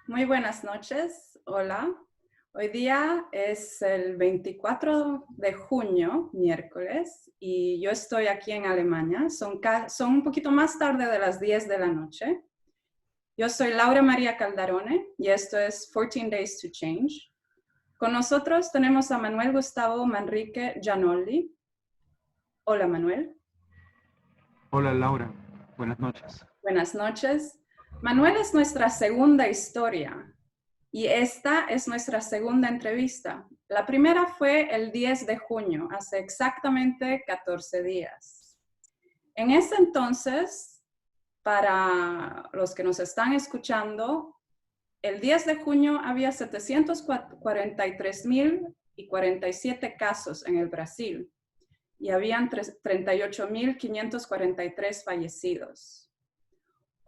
Muy buenas noches, hola. Hoy día es el 24 de junio, miércoles, y yo estoy aquí en Alemania. Son un poquito más tarde de las 10 de la noche. Yo soy Laura María Caldarone y esto es 14 Days to Change. Con nosotros tenemos a Manuel Gustavo Manrique Gianolli. Hola, Manuel. Hola Laura, buenas noches. Buenas noches. Manuel es nuestra segunda historia. Y esta es nuestra segunda entrevista. La primera fue el 10 de junio, hace exactamente 14 días. En ese entonces, para los que nos están escuchando, el 10 de junio había 743,047 casos en el Brasil y habían 38,543 fallecidos.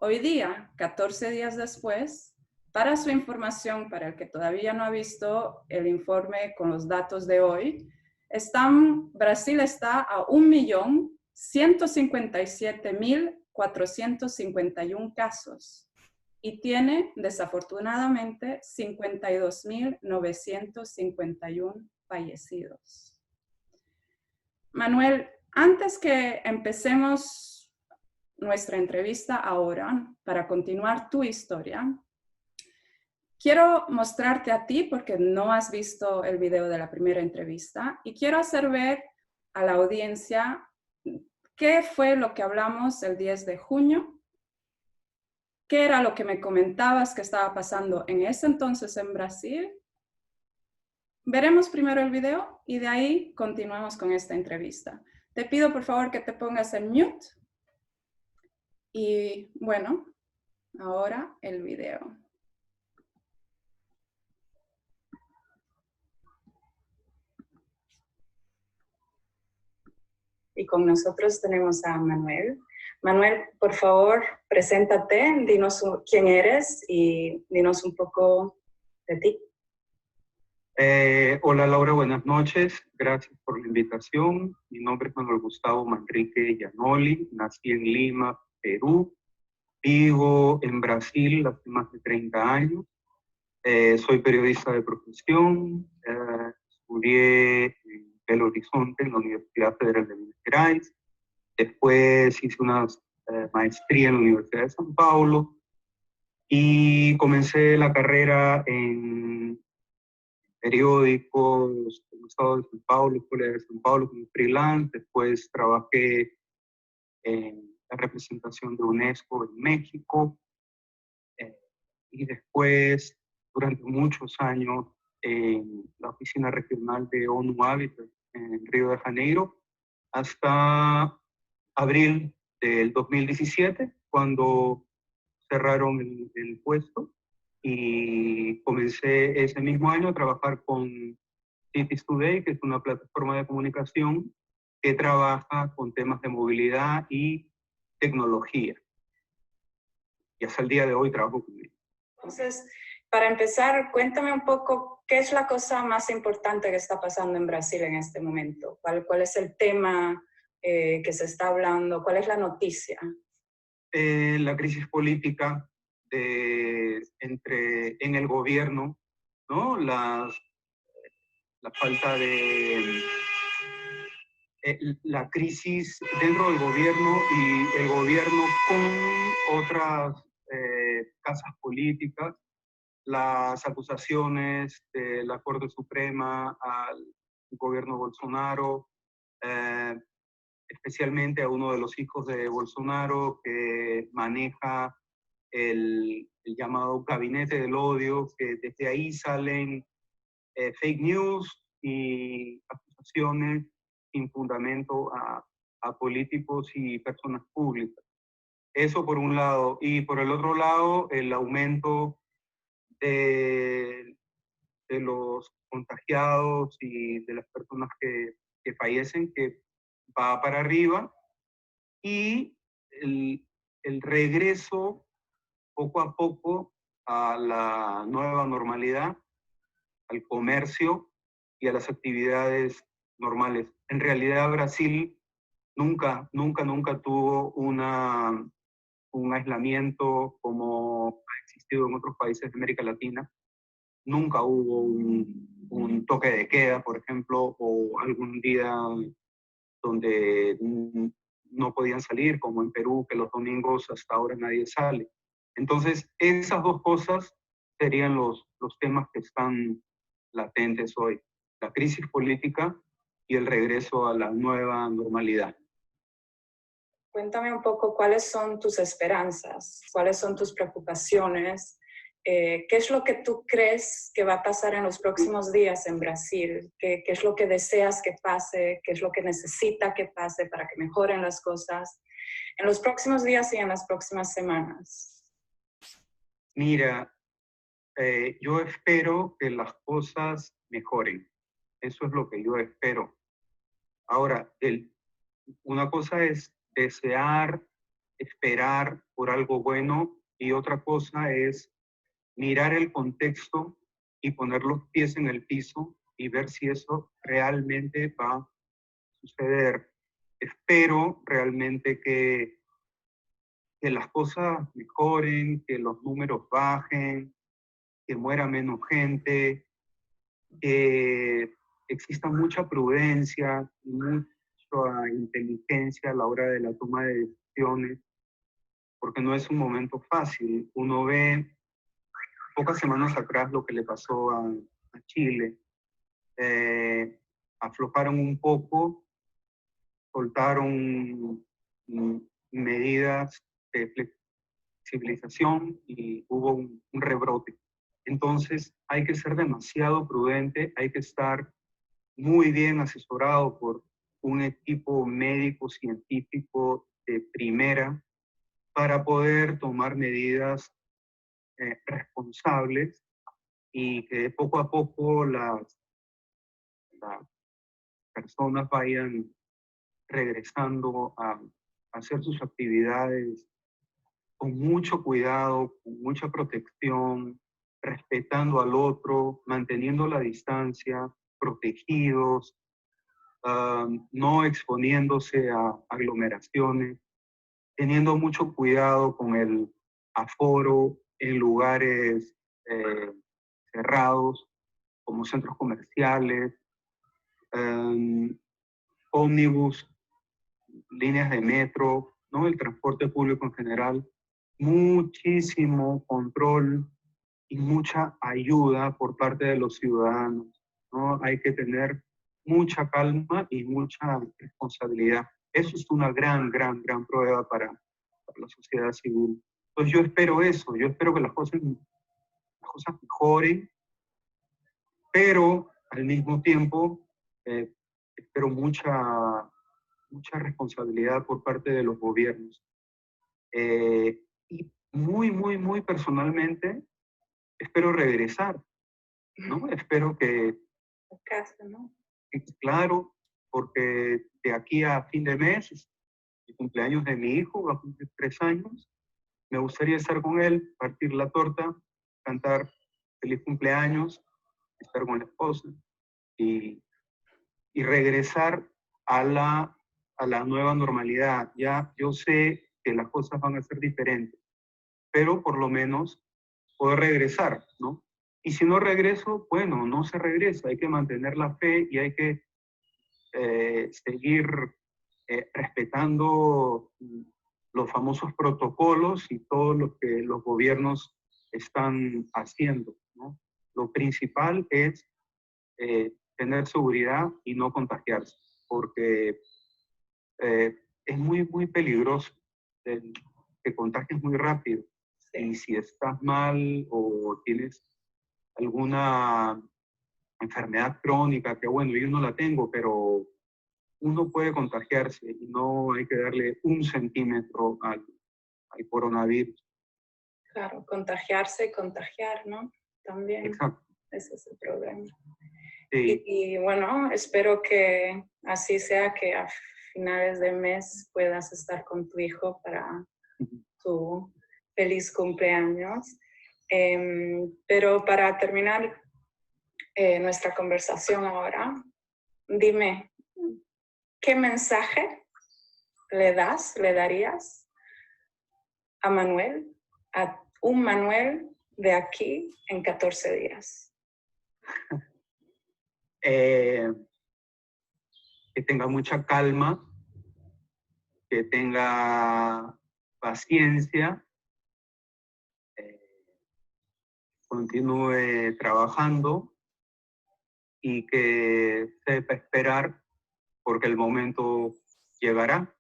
Hoy día, 14 días después, para su información, para el que todavía no ha visto el informe con los datos de hoy, Brasil está a 1,157,451 casos y tiene, desafortunadamente, 52,951 fallecidos. Manuel, antes que empecemos nuestra entrevista ahora, para continuar tu historia, quiero mostrarte a ti, porque no has visto el video de la primera entrevista, y quiero hacer ver a la audiencia qué fue lo que hablamos el 10 de junio, qué era lo que me comentabas que estaba pasando en ese entonces en Brasil. Veremos primero el video y de ahí continuamos con esta entrevista. Te pido por favor que te pongas en mute. Y bueno, ahora el video. Y con nosotros tenemos a Manuel. Manuel, por favor, preséntate, dinos quién eres y dinos un poco de ti. Hola Laura, buenas noches. Gracias por la invitación. Mi nombre es Manuel Gustavo Manrique Gianolli. Nací en Lima, Perú. Vivo en Brasil hace más de 30 años. Soy periodista de profesión. Estudié en Belo Horizonte, en la Universidad Federal de Minas Gerais. Después hice una maestría en la Universidad de São Paulo y comencé la carrera en periódicos, como Estado de São Paulo, Escuela de São Paulo, como freelance. Después trabajé en la representación de UNESCO en México. Y después, durante muchos años, en la oficina regional de ONU Habitat en Río de Janeiro, hasta abril del 2017, cuando cerraron el puesto, y comencé ese mismo año a trabajar con Cities Today, que es una plataforma de comunicación que trabaja con temas de movilidad y tecnología. Y hasta el día de hoy trabajo con ellos. Entonces, para empezar, cuéntame un poco qué es la cosa más importante que está pasando en Brasil en este momento. ¿Cuál es el tema que se está hablando? ¿Cuál es la noticia? La crisis política en el gobierno, ¿no? La falta de la crisis dentro del gobierno y el gobierno con otras casas políticas, las acusaciones de la Corte Suprema al gobierno Bolsonaro, especialmente a uno de los hijos de Bolsonaro que maneja el llamado gabinete del odio, que desde ahí salen fake news y acusaciones sin fundamento a políticos y personas públicas. Eso por un lado. Y por el otro lado, el aumento de los contagiados y de las personas que fallecen, que va para arriba, y el regreso poco a poco a la nueva normalidad, al comercio y a las actividades normales. En realidad Brasil nunca tuvo una un aislamiento como ha existido en otros países de América Latina. Nunca hubo un toque de queda, por ejemplo, o algún día donde no podían salir, como en Perú, que los domingos hasta ahora nadie sale. Entonces, esas dos cosas serían los temas que están latentes hoy: la crisis política y el regreso a la nueva normalidad. Cuéntame un poco cuáles son tus esperanzas, cuáles son tus preocupaciones, qué es lo que tú crees que va a pasar en los próximos días en Brasil, qué es lo que deseas que pase, qué es lo que necesita que pase para que mejoren las cosas en los próximos días y en las próximas semanas. Mira, yo espero que las cosas mejoren. Eso es lo que yo espero. Ahora, una cosa es desear, esperar por algo bueno, y otra cosa es mirar el contexto y poner los pies en el piso y ver si eso realmente va a suceder. Espero realmente que las cosas mejoren, que los números bajen, que muera menos gente, que exista mucha prudencia y mucha inteligencia a la hora de la toma de decisiones, porque no es un momento fácil. Uno ve pocas semanas atrás lo que le pasó a Chile. Aflojaron un poco, soltaron medidas de flexibilización y hubo un rebrote. Entonces hay que ser demasiado prudente, hay que estar muy bien asesorado por un equipo médico científico de primera para poder tomar medidas responsables, y que poco a poco las personas vayan regresando a hacer sus actividades con mucho cuidado, con mucha protección, respetando al otro, manteniendo la distancia, protegidos, no exponiéndose a aglomeraciones, teniendo mucho cuidado con el aforo en lugares cerrados, como centros comerciales, ómnibus, líneas de metro, ¿no? El transporte público en general. Muchísimo control y mucha ayuda por parte de los ciudadanos, ¿no? Hay que tener mucha calma y mucha responsabilidad. Eso es una gran prueba para la sociedad civil. Entonces yo espero eso, yo espero que las cosas mejoren, pero al mismo tiempo espero mucha responsabilidad por parte de los gobiernos. Y muy personalmente espero regresar, ¿no? Espero que... Casa, ¿no? Claro, porque de aquí a fin de mes, el cumpleaños de mi hijo, va a cumplir 3 años, me gustaría estar con él, partir la torta, cantar feliz cumpleaños, estar con la esposa y regresar a la nueva normalidad. Ya yo sé que las cosas van a ser diferentes, pero por lo menos poder regresar, ¿no? Y si no regreso, bueno, no se regresa, hay que mantener la fe y hay que seguir respetando los famosos protocolos y todo lo que los gobiernos están haciendo, ¿no? Lo principal es tener seguridad y no contagiarse, porque es muy peligroso. Te contagias muy rápido. Sí. Y si estás mal o tienes alguna enfermedad crónica, que bueno, yo no la tengo, pero uno puede contagiarse y no hay que darle 1 centímetro al coronavirus. Claro, contagiarse y contagiar, ¿no? También. Exacto. Ese es el problema. Sí. Y bueno, espero que así sea, que a finales de mes puedas estar con tu hijo para tu feliz cumpleaños. Pero para terminar nuestra conversación ahora, dime, ¿qué mensaje le darías a Manuel, a un Manuel de aquí en 14 días? Que tenga mucha calma, que tenga paciencia, continúe trabajando y que sepa esperar porque el momento llegará.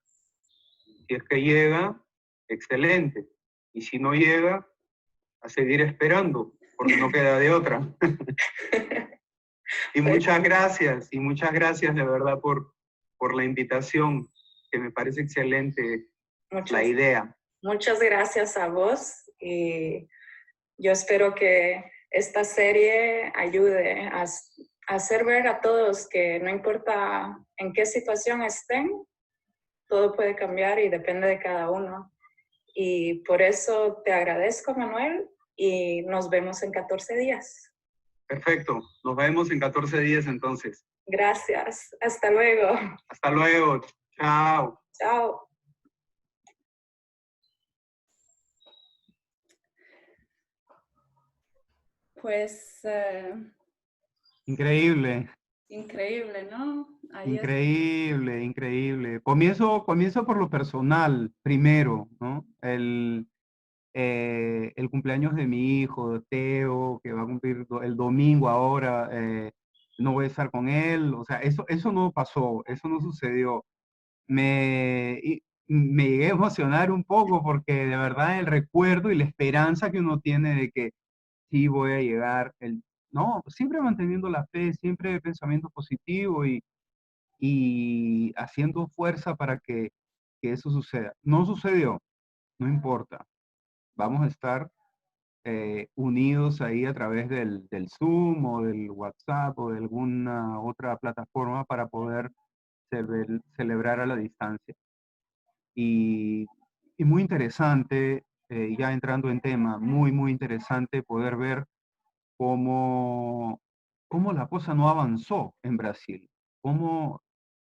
Si es que llega, excelente. Y si no llega, a seguir esperando, porque no queda de otra. Y muchas gracias de verdad por la invitación, que me parece excelente la idea. Muchas gracias a vos y yo espero que esta serie ayude a hacer ver a todos que no importa en qué situación estén, todo puede cambiar y depende de cada uno. Y por eso te agradezco, Manuel, y nos vemos en 14 días. Perfecto, nos vemos en 14 días entonces. Gracias, hasta luego. Hasta luego, chao. Chao. Pues Increíble, increíble, ¿no? Ahí es. increíble, increíble. Comienzo por lo personal, primero, ¿no? El cumpleaños de mi hijo, Teo, que va a cumplir el domingo ahora, no voy a estar con él, o sea, eso no pasó, eso no sucedió. Me llegué a emocionar un poco porque de verdad el recuerdo y la esperanza que uno tiene de que sí voy a llegar, no, siempre manteniendo la fe, siempre pensamiento positivo y haciendo fuerza para que eso suceda. No sucedió, no importa. Vamos a estar unidos ahí a través del Zoom o del WhatsApp o de alguna otra plataforma para poder celebrar a la distancia. Y muy interesante, ya entrando en tema, muy interesante poder ver cómo, cómo la cosa no avanzó en Brasil, cómo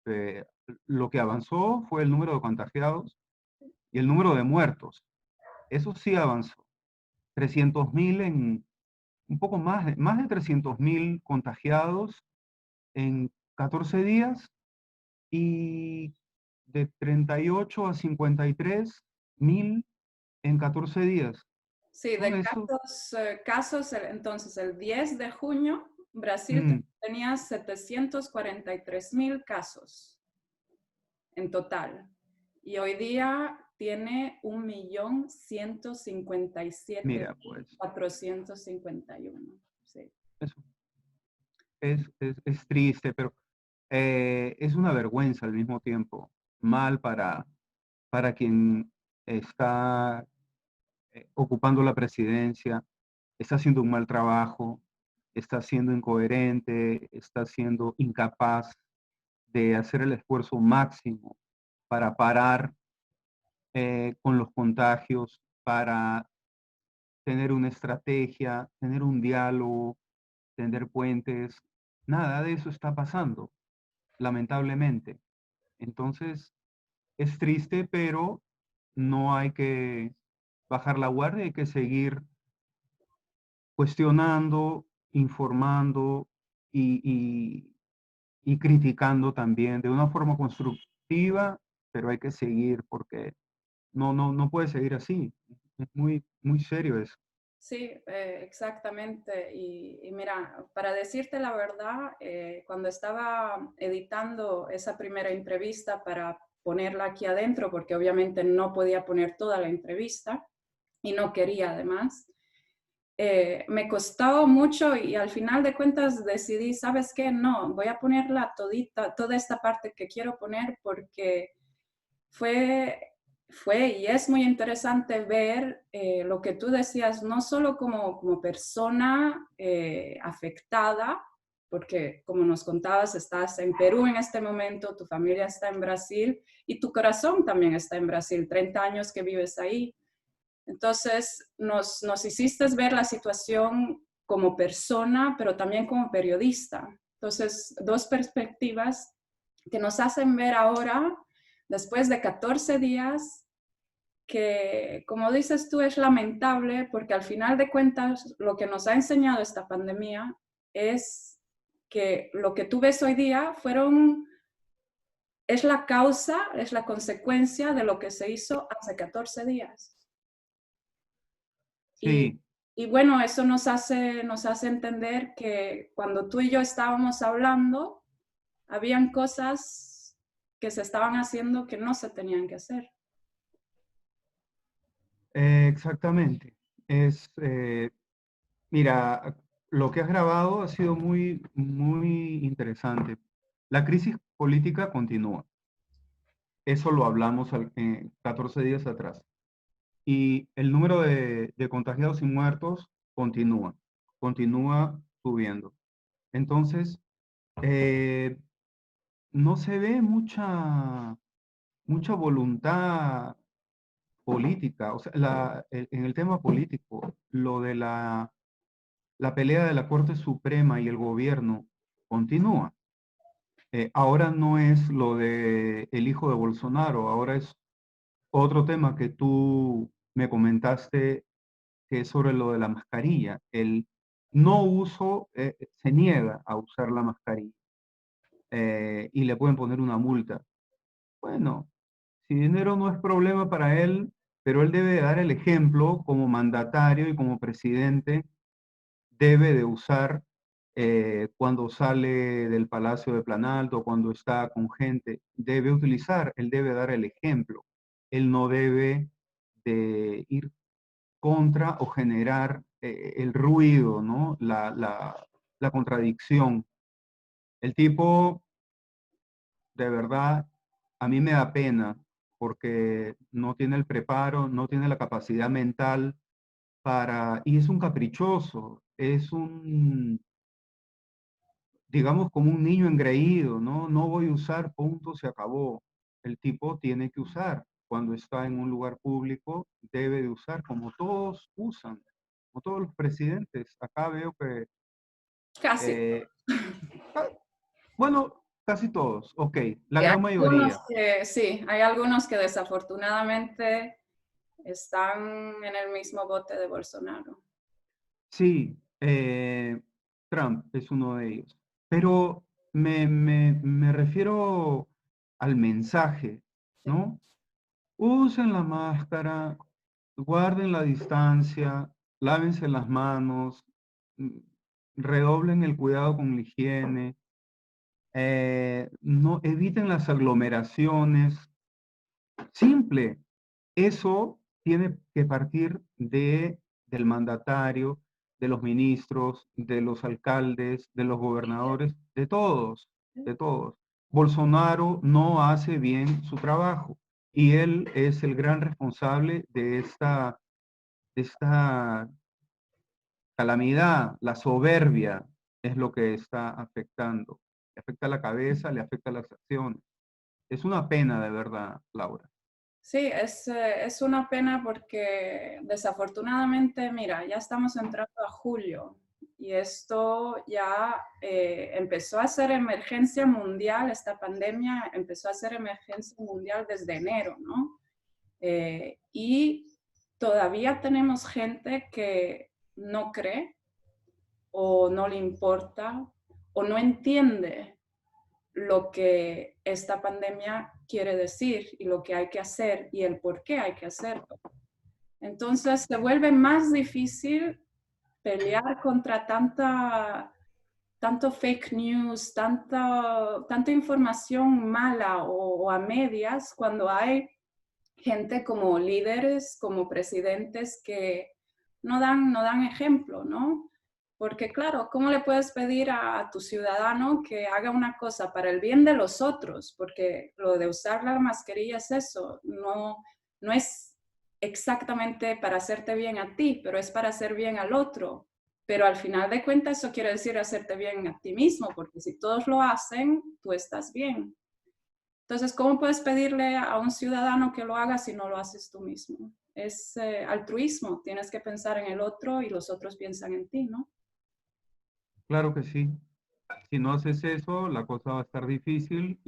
eh, lo que avanzó fue el número de contagiados y el número de muertos. Eso sí avanzó. 300.000 en un poco más de 300.000 contagiados en 14 días y de 38 a 53.000 en 14 días. Sí, Todo de eso, casos, entonces el 10 de junio, Brasil tenía 743,000 casos en total. Y hoy día tiene 1.157.451. Sí. eso es triste, pero es una vergüenza al mismo tiempo. Mal para quien está ocupando la presidencia, está haciendo un mal trabajo, está siendo incoherente, está siendo incapaz de hacer el esfuerzo máximo para parar con los contagios, para tener una estrategia, tener un diálogo, tender puentes. Nada de eso está pasando, lamentablemente. Entonces, es triste, pero no hay que bajar la guardia, hay que seguir cuestionando, informando y criticando también de una forma constructiva, pero hay que seguir porque no puede seguir así. Es muy serio eso. Sí, exactamente. Y mira, para decirte la verdad, cuando estaba editando esa primera entrevista para ponerla aquí adentro, porque obviamente no podía poner toda la entrevista y no quería además, me costó mucho y al final de cuentas decidí, ¿sabes qué? No, voy a ponerla todita, toda esta parte que quiero poner porque fue y es muy interesante ver lo que tú decías, no solo como persona afectada, porque como nos contabas, estás en Perú en este momento, tu familia está en Brasil y tu corazón también está en Brasil, 30 años que vives ahí. Entonces, nos hiciste ver la situación como persona, pero también como periodista. Entonces, dos perspectivas que nos hacen ver ahora, después de 14 días, que, como dices tú, es lamentable porque al final de cuentas lo que nos ha enseñado esta pandemia es que lo que tú ves hoy día es la causa, es la consecuencia de lo que se hizo hace 14 días. Y, Sí, y bueno, eso nos hace entender que cuando tú y yo estábamos hablando, habían cosas que se estaban haciendo que no se tenían que hacer. exactamente. Mira, lo que has grabado ha sido muy, muy interesante. La crisis política continúa. Eso lo hablamos 14 días atrás. Y el número de contagiados y muertos continúa subiendo. Entonces, eh, no se ve mucha voluntad política. O sea, en el tema político, lo de la pelea de la Corte Suprema y el gobierno continúa. Ahora no es lo de el hijo de Bolsonaro, ahora es otro tema que tú me comentaste, que es sobre lo de la mascarilla. El no uso, se niega a usar la mascarilla, y le pueden poner una multa. Bueno, si dinero no es problema para él, pero él debe dar el ejemplo como mandatario y como presidente, debe de usar, cuando sale del Palacio de Planalto, cuando está con gente, debe utilizar, él debe dar el ejemplo. Él no debe de ir contra o generar, el ruido, ¿no? La contradicción. El tipo, de verdad, a mí me da pena porque no tiene el preparo, no tiene la capacidad mental y es un caprichoso, es digamos, como un niño engreído, ¿no? No voy a usar, punto, se acabó. El tipo tiene que usar. Cuando está en un lugar público, debe de usar como todos usan, como todos los presidentes. Acá veo que, Casi. eh, ah, bueno, casi todos, ok, la Sí, gran mayoría. hay algunos que desafortunadamente están en el mismo bote de Bolsonaro. Sí, Trump es uno de ellos. Pero me refiero al mensaje, Sí. ¿no? Usen la máscara, guarden la distancia, lávense las manos, mm, redoblen el cuidado con la higiene, no eviten las aglomeraciones. Simple. Eso tiene que partir del mandatario, de los ministros, de los alcaldes, de los gobernadores, de todos, de todos. Bolsonaro no hace bien su trabajo y él es el gran responsable de esta calamidad. La soberbia es lo que está afectando. Le afecta la cabeza, le afecta las acciones. Es una pena de verdad, Laura. Sí, es una pena porque desafortunadamente, mira, ya estamos entrando a julio y esto ya empezó a ser emergencia mundial, esta pandemia empezó a ser emergencia mundial desde enero, ¿no? Y todavía tenemos gente que no cree o no le importa o no entiende lo que esta pandemia quiere decir y lo que hay que hacer y el por qué hay que hacerlo. Entonces se vuelve más difícil pelear contra tanto fake news, tanta información mala o a medias cuando hay gente como líderes, como presidentes que no dan ejemplo, ¿no? Porque claro, ¿cómo le puedes pedir a tu ciudadano que haga una cosa para el bien de los otros? Porque lo de usar la mascarilla es eso, no es exactamente para hacerte bien a ti, pero es para hacer bien al otro. Pero al final de cuentas eso quiere decir hacerte bien a ti mismo, porque si todos lo hacen, tú estás bien. Entonces, ¿cómo puedes pedirle a un ciudadano que lo haga si no lo haces tú mismo? Es altruismo, tienes que pensar en el otro y los otros piensan en ti, ¿no? Claro que sí. Si no haces eso, la cosa va a estar difícil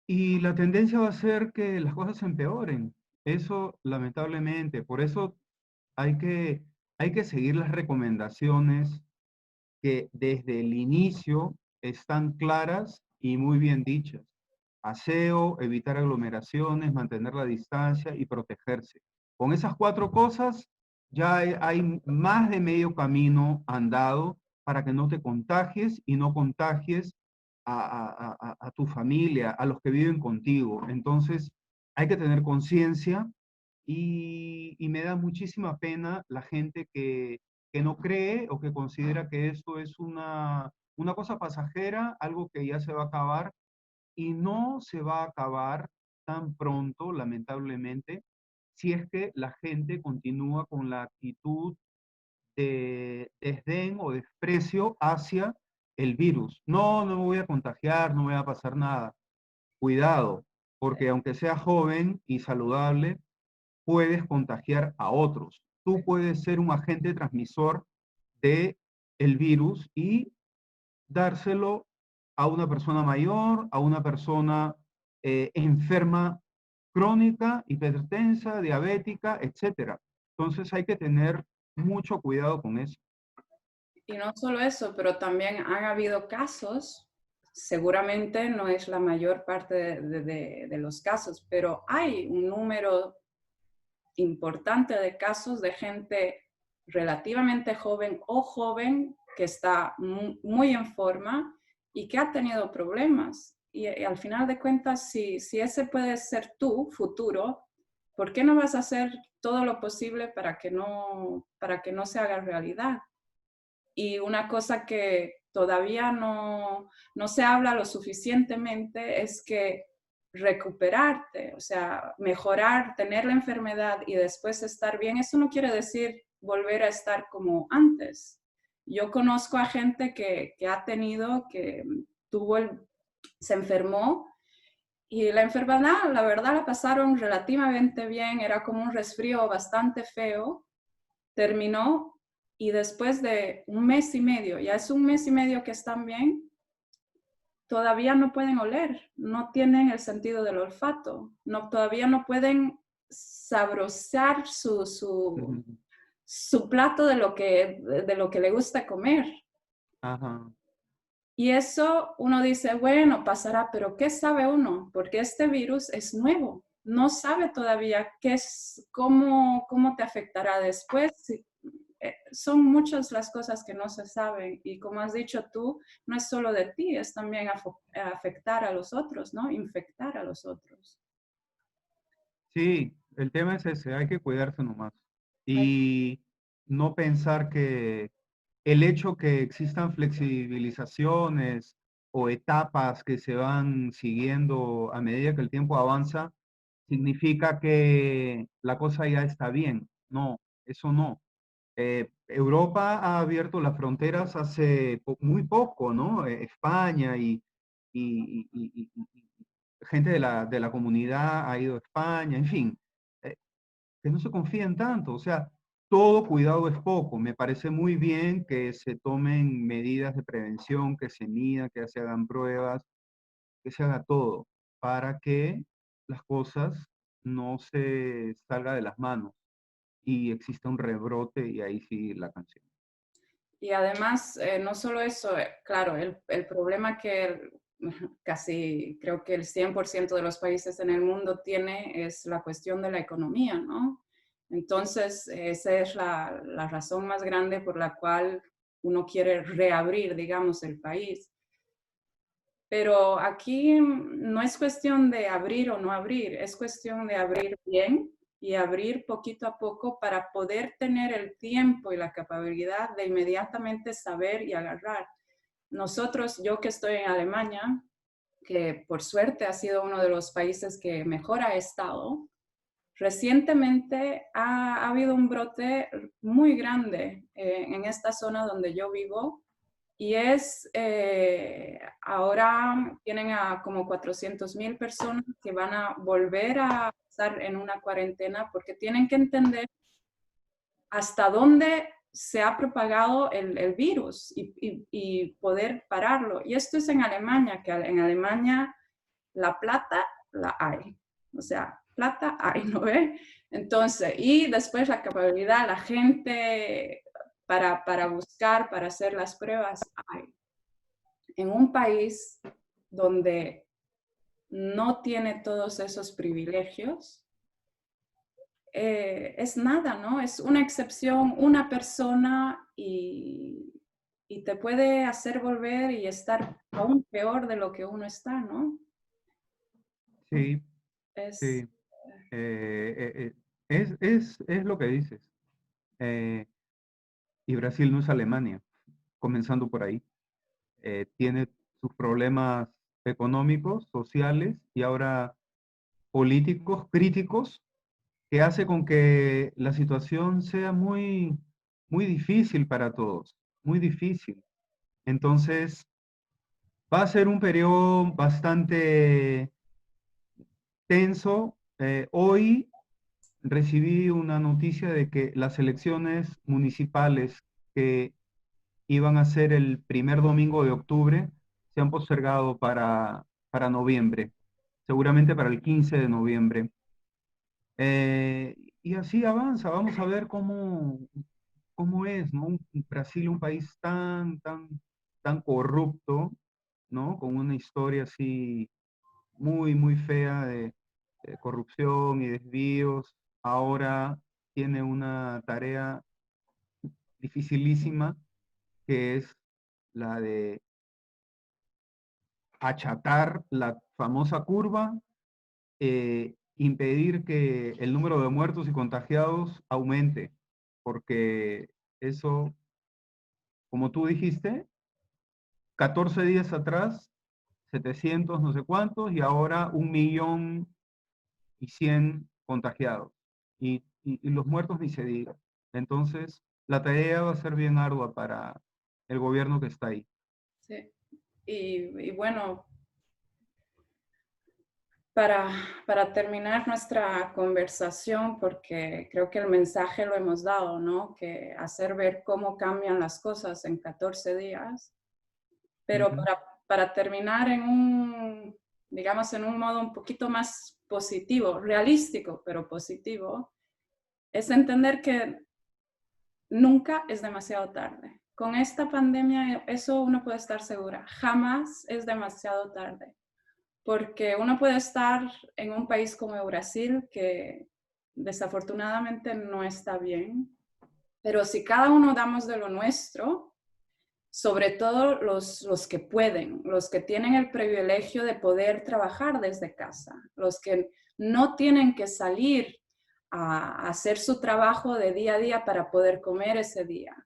Y la tendencia va a ser que las cosas se empeoren. Eso, lamentablemente. Por eso hay que, hay que seguir las recomendaciones que desde el inicio están claras y muy bien dichas. Aseo, evitar aglomeraciones, mantener la distancia y protegerse. Con esas 4 cosas ya hay más de medio camino andado para que no te contagies y no contagies a tu familia, a los que viven contigo. Entonces, hay que tener conciencia y me da muchísima pena la gente que no cree o que considera que esto es una cosa pasajera, algo que ya se va a acabar y no se va a acabar tan pronto, lamentablemente, si es que la gente continúa con la actitud de desdén o desprecio hacia el virus. No, no me voy a contagiar, no me va a pasar nada. Cuidado, porque aunque sea joven y saludable, puedes contagiar a otros. Tú puedes ser un agente transmisor de el virus y dárselo a una persona mayor, a una persona enferma crónica, hipertensa, diabética, etcétera. Entonces hay que tener mucho cuidado con eso. Y no solo eso, pero también han habido casos, seguramente no es la mayor parte de los casos, pero hay un número importante de casos de gente relativamente joven o joven que está muy en forma y que ha tenido problemas. Y al final de cuentas, si ese puede ser tu futuro, ¿por qué no vas a hacer todo lo posible para que no se haga realidad? Y una cosa que todavía no se habla lo suficientemente es que recuperarte, o sea, mejorar, tener la enfermedad y después estar bien, eso no quiere decir volver a estar como antes. Yo conozco a gente que ha tenido, que se enfermó y la enfermedad, la verdad, la pasaron relativamente bien, era como un resfrío bastante feo, terminó y después de un mes y medio, ya es un mes y medio que están bien, todavía no pueden oler, no tienen el sentido del olfato, todavía no pueden saborear su plato de lo que le gusta comer. Ajá. Y eso uno dice, bueno, pasará, pero ¿qué sabe uno? Porque este virus es nuevo, no sabe todavía cómo te afectará después. Son muchas las cosas que no se saben y como has dicho tú, no es solo de ti, es también afectar a los otros, ¿no? Infectar a los otros. Sí, el tema es ese, hay que cuidarse nomás. Y no pensar que el hecho que existan flexibilizaciones o etapas que se van siguiendo a medida que el tiempo avanza, significa que la cosa ya está bien. No, eso no. Europa ha abierto las fronteras hace muy poco, ¿no? España y gente de la comunidad ha ido a España, en fin, que no se confíen tanto, o sea, todo cuidado es poco. Me parece muy bien que se tomen medidas de prevención, que se mida, que se hagan pruebas, que se haga todo para que las cosas no se salga de las manos y exista un rebrote y ahí sí la canción. Y además, no solo eso, claro, el problema que casi creo que el 100% de los países en el mundo tiene es la cuestión de la economía, ¿no? Entonces, esa es la razón más grande por la cual uno quiere reabrir, digamos, el país. Pero aquí no es cuestión de abrir o no abrir, es cuestión de abrir bien y abrir poquito a poco para poder tener el tiempo y la capacidad de inmediatamente saber y agarrar. Nosotros, yo que estoy en Alemania, que por suerte ha sido uno de los países que mejor ha estado, recientemente ha habido un brote muy grande en esta zona donde yo vivo y ahora tienen a como 400,000 personas que van a volver a estar en una cuarentena porque tienen que entender hasta dónde se ha propagado el virus y poder pararlo. Y esto es en Alemania, que en Alemania la plata la hay. O sea, plata hay, ¿no ve? Entonces, y después la capacidad, la gente para buscar, para hacer las pruebas hay. En un país donde no tiene todos esos privilegios, es nada, ¿no? Es una excepción, una persona y te puede hacer volver y estar aún peor de lo que uno está, ¿no? Sí, Es, sí. Es lo que dices. Eh, y Brasil no es Alemania, comenzando por ahí. Tiene sus problemas económicos, sociales y ahora políticos, críticos, que hace con que la situación sea muy, muy difícil para todos, muy difícil. Entonces, va a ser un periodo bastante tenso. Hoy recibí una noticia de que las elecciones municipales que iban a ser el primer domingo de octubre se han postergado para noviembre, seguramente para el 15 de noviembre. Y así avanza, vamos a ver cómo es, ¿no? Brasil, un país tan corrupto, ¿no? Con una historia así muy, muy fea de corrupción y desvíos. Ahora tiene una tarea dificilísima, que es la de achatar la famosa curva, impedir que el número de muertos y contagiados aumente, porque eso, como tú dijiste, 14 días atrás, 700 no sé cuántos, y ahora 1.100.000 contagiados, y los muertos ni se diga. Entonces, la tarea va a ser bien ardua para el gobierno que está ahí. sí. Y bueno, para terminar nuestra conversación, porque creo que el mensaje lo hemos dado, ¿no? Que hacer ver cómo cambian las cosas en 14 días. Pero Ujú. para terminar en un, digamos, en un modo un poquito más positivo, realístico, pero positivo, es entender que nunca es demasiado tarde. Con esta pandemia, eso uno puede estar segura, jamás es demasiado tarde, porque uno puede estar en un país como Brasil, que desafortunadamente no está bien, pero si cada uno damos de lo nuestro, sobre todo los que pueden, los que tienen el privilegio de poder trabajar desde casa, los que no tienen que salir a hacer su trabajo de día a día para poder comer ese día.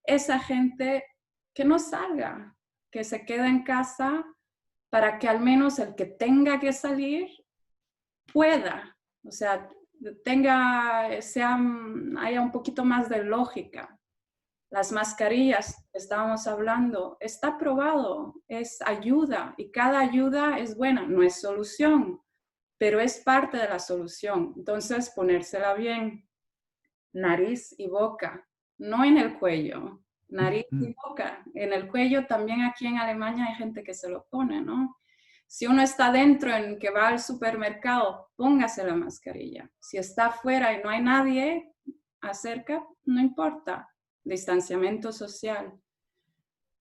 Esa gente que no salga, que se quede en casa para que al menos el que tenga que salir pueda, o sea, haya un poquito más de lógica. Las mascarillas, estábamos hablando, está probado, es ayuda y cada ayuda es buena, no es solución, pero es parte de la solución. Entonces, ponérsela bien, nariz y boca, no en el cuello, nariz y boca. En el cuello también aquí en Alemania hay gente que se lo pone, ¿no? Si uno está dentro en que va al supermercado, póngase la mascarilla. Si está afuera y no hay nadie acerca, no importa. Distanciamiento social.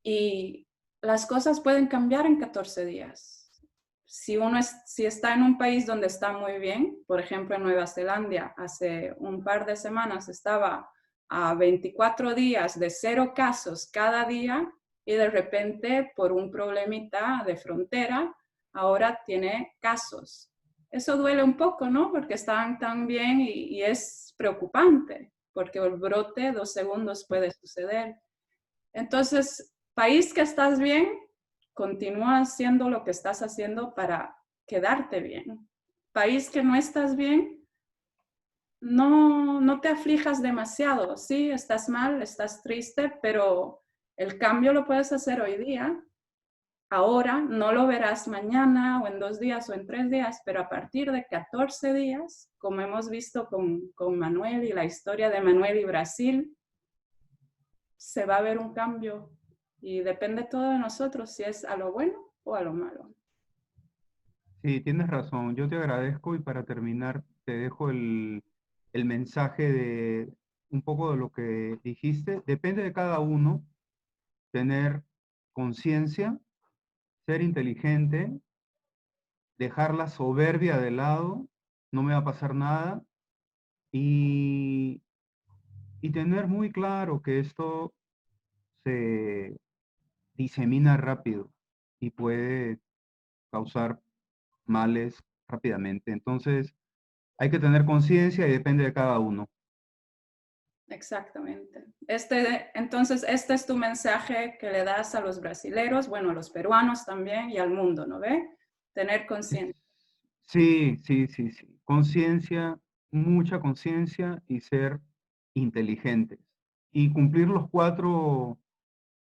Y las cosas pueden cambiar en 14 días. Si está en un país donde está muy bien, por ejemplo en Nueva Zelanda, hace un par de semanas estaba a 24 días de 0 casos cada día y de repente por un problemita de frontera, ahora tiene casos. Eso duele un poco, ¿no? Porque están tan bien y es preocupante, porque el brote 2 segundos puede suceder. Entonces, país que estás bien, continúa haciendo lo que estás haciendo para quedarte bien. País que no estás bien, no te aflijas demasiado. Sí, estás mal, estás triste, pero el cambio lo puedes hacer hoy día. Ahora no lo verás mañana o en 2 días o en 3 días, pero a partir de 14 días, como hemos visto con Manuel y la historia de Manuel y Brasil, se va a ver un cambio y depende todo de nosotros si es a lo bueno o a lo malo. Sí, tienes razón. Yo te agradezco y para terminar te dejo el mensaje de un poco de lo que dijiste. Depende de cada uno tener conciencia, ser inteligente, dejar la soberbia de lado, no me va a pasar nada, y, y tener muy claro que esto se disemina rápido y puede causar males rápidamente. Entonces, hay que tener conciencia y depende de cada uno. Exactamente. Entonces, este es tu mensaje que le das a los brasileros, bueno, a los peruanos también y al mundo, ¿no ve? Tener conciencia. Sí, sí, sí, sí. Conciencia, mucha conciencia y ser inteligentes. Y cumplir los cuatro: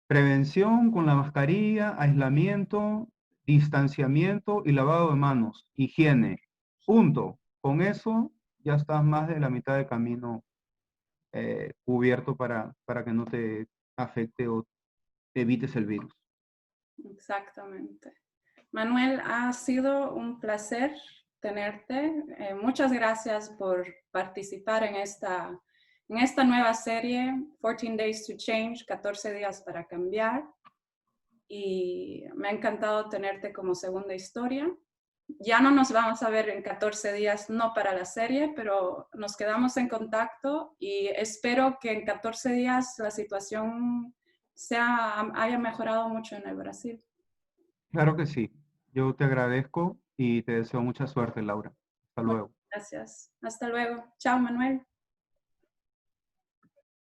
prevención con la mascarilla, aislamiento, distanciamiento y lavado de manos, higiene. Punto. Con eso ya estás más de la mitad del camino cubierto para que no te afecte o evites el virus. Exactamente. Manuel, ha sido un placer tenerte. Muchas gracias por participar en esta nueva serie, 14 Days to Change, 14 días para cambiar. Y me ha encantado tenerte como segunda historia. Ya no nos vamos a ver en 14 días, no para la serie, pero nos quedamos en contacto y espero que en 14 días la situación haya mejorado mucho en el Brasil. Claro que sí. Yo te agradezco y te deseo mucha suerte, Laura. Hasta Muchas luego. gracias. Hasta luego. Chao, Manuel.